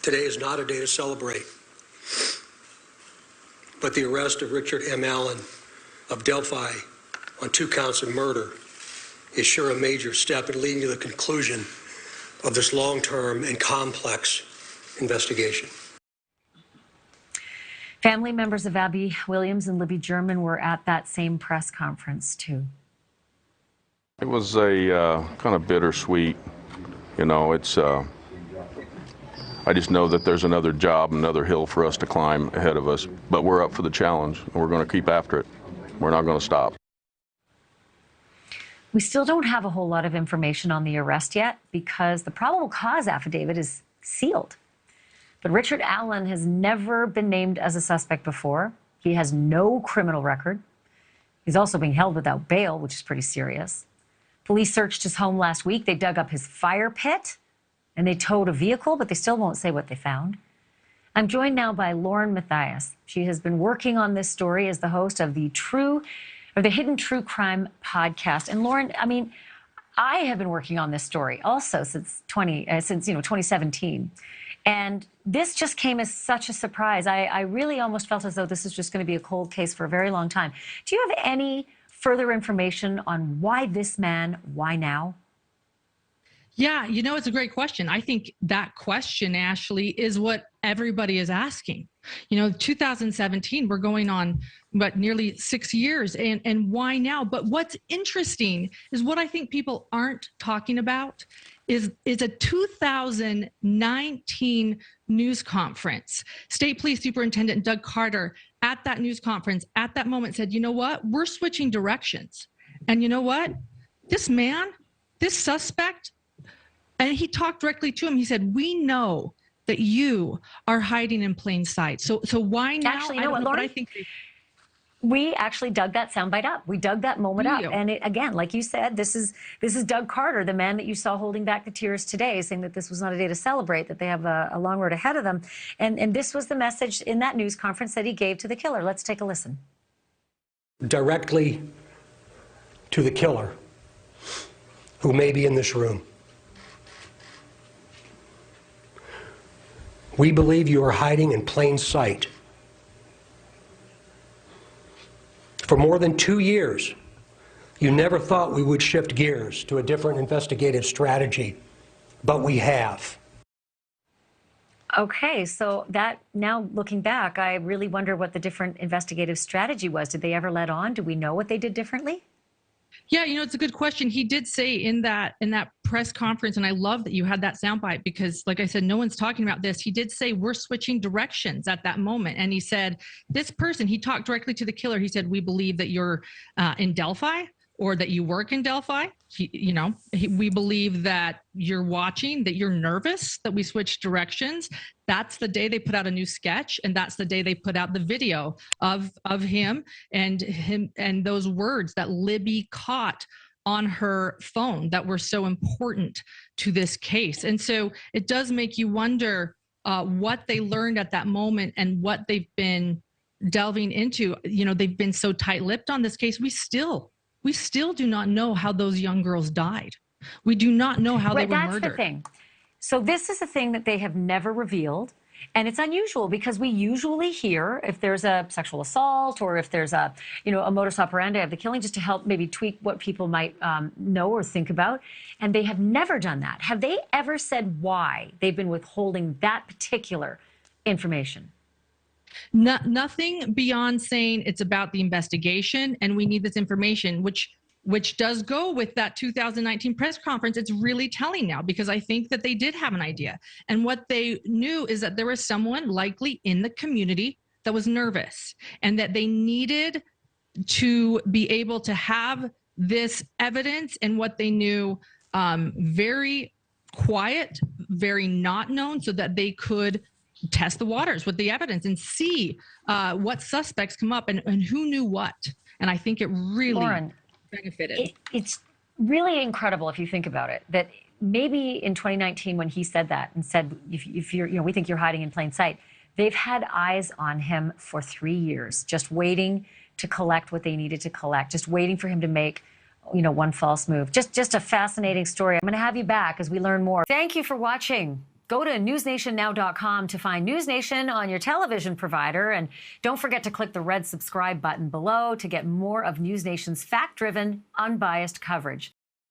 Today is not a day to celebrate, but the arrest of Richard M. Allen of Delphi on 2 counts of murder is sure a major step in leading to the conclusion of this long-term and complex investigation. Family members of Abby Williams and Libby German were at that same press conference, too. It was a kind of bittersweet, you know, I just know that there's another job, another hill for us to climb ahead of us, but we're up for the challenge, and we're going to keep after it. We're not going to stop. We still don't have a whole lot of information on the arrest yet because the probable cause affidavit is sealed. But Richard Allen has never been named as a suspect before. He has no criminal record. He's also being held without bail, which is pretty serious. Police searched his home last week. They dug up his fire pit and they towed a vehicle, but they still won't say what they found. I'm joined now by Lauren Matthias. She has been working on this story as the host of the Hidden True Crime podcast. And Lauren, I mean, I have been working on this story also since 2017. And this just came as such a surprise. I really almost felt as though this is just going to be a cold case for a very long time. Do you have any further information on why this man, why now? Yeah, you know, it's a great question. I think that question, Ashleigh, is what everybody is asking. You know, 2017, we're going on, nearly 6 years, and why now? But what's interesting is what I think people aren't talking about is a 2019 news conference. State Police Superintendent Doug Carter at that news conference at that moment said, you know what, we're switching directions. And you know what, this man, this suspect, and he talked directly to him. He said, we know that you are hiding in plain sight. So why now? Actually, you know what, Lauren? I think we actually dug that soundbite up. We dug that moment up. And it, again, like you said, this is Doug Carter, the man that you saw holding back the tears today, saying that this was not a day to celebrate, that they have a long road ahead of them. And this was the message in that news conference that he gave to the killer. Let's take a listen. Directly to the killer, who may be in this room. We believe you are hiding in plain sight. For more than 2 years, you never thought we would shift gears to a different investigative strategy, but we have. Okay, so that, now looking back, I really wonder what the different investigative strategy was. Did they ever let on? Do we know what they did differently? Yeah, you know, it's a good question. He did say in that press conference, and I love that you had that soundbite because, like I said, no one's talking about this. He did say we're switching directions at that moment. And he said, this person, he talked directly to the killer. He said, we believe that you're in Delphi or that you work in Delphi. We believe that you're watching, that you're nervous, that we switched directions. That's the day they put out a new sketch, and that's the day they put out the video of him and those words that Libby caught on her phone that were so important to this case. And so it does make you wonder what they learned at that moment and what they've been delving into. You know, they've been so tight-lipped on this case. We still do not know how those young girls died. We do not know how they were murdered. That's the thing. So this is a thing that they have never revealed. And it's unusual because we usually hear if there's a sexual assault or if there's a modus operandi of the killing, just to help maybe tweak what people might know or think about. And they have never done that. Have they ever said why they've been withholding that particular information? Nothing beyond saying it's about the investigation and we need this information, which does go with that 2019 press conference. It's really telling now because I think that they did have an idea. And what they knew is that there was someone likely in the community that was nervous and that they needed to be able to have this evidence and what they knew very quiet, very not known, so that they could test the waters with the evidence and see what suspects come up and who knew what. And I think it really Lauren, benefited. It's really incredible if you think about it, that maybe in 2019 when he said that and said, if you're, we think you're hiding in plain sight, they've had eyes on him for 3 years, just waiting to collect what they needed to collect, just waiting for him to make, one false move. Just a fascinating story. I'm going to have you back as we learn more. Thank you for watching. Go to newsnationnow.com to find NewsNation on your television provider. And don't forget to click the red subscribe button below to get more of NewsNation's fact-driven, unbiased coverage.